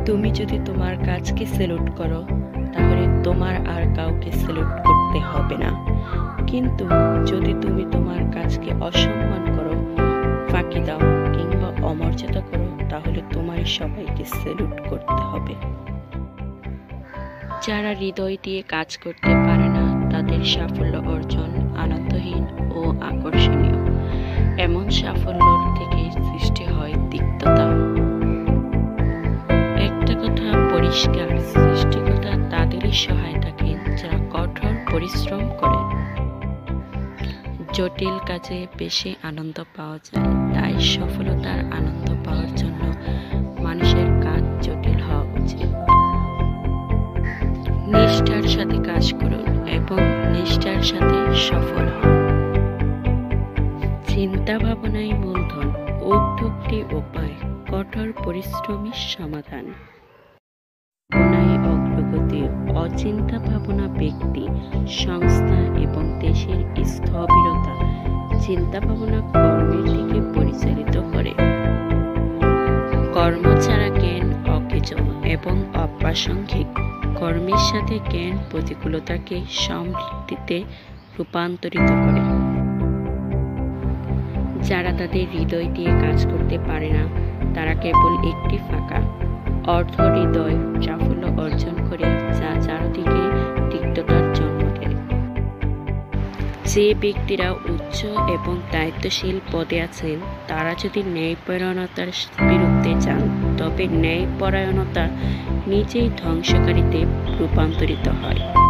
তুমি যদি তোমার কাজকে স্যালুট করো, তাহলে তোমার আর কাউকে স্যালুট করতে হবে না। কিন্তু যদি তুমি তোমার কাজকে অসম্মান করো, ফাঁকি দাও কিংবা অমর্যাদা করো, তাহলে তোমারই সবাইকে স্যালুট করতে হবে। যারা হৃদয় দিয়ে কাজ করতে পারে না, তাদের সাফল্য অর্জন আনন্দহীন ও আকর্ষণীয়। এমন সাফল্য থেকে সৃষ্টি হয় তিক্ততা। একটা কথা পরিষ্কার, সৃষ্টিকর্তা তাদেরই সহায় থাকেন যারা কঠোর পরিশ্রম করেন। জটিল কাজে বেশি আনন্দ পাওয়া যায়, তাই সফলতার আনন্দ পাওয়ার জন্য মানুষের কাজ জটিল হওয়া উচিত। নিষ্ঠার সাথে কাজ করুন এবং নিষ্ঠার সাথে সফল হন। চিন্তা ভাবনাই মূলধন, উদ্যোগটি উপায়, কঠোর পরিশ্রমী সমাধান। ভাবনাই অগ্রগতি, অচিন্তা ভাবনা ব্যক্তি, সংস্থা এবং দেশের স্থবিরতা। চিন্তা ভাবনা কর্মের দিকে পরিচালিত করে। কর্ম ছাড়া জ্ঞান অকেজ এবং অপ্রাসঙ্গিক। কর্মের সাথে জ্ঞান প্রতিকূলতাকে সমৃদ্ধিতে রূপান্তরিত করে। যারা তাদের হৃদয় দিয়ে কাজ করতে পারে না, তারা কেবল একটি ফাঁকা অর্ধ হৃদয় সাফল্য অর্জন করে, যা চারদিকে তিক্ততার জন্ম দেয়। যে ব্যক্তিরা উচ্চ এবং দায়িত্বশীল পদে আছেন, তারা যদি ন্যায়পরায়ণতার বিরুদ্ধে যান, তবে ন্যায়পরায়ণতা নিজেই ধ্বংসকারীতে রূপান্তরিত হয়।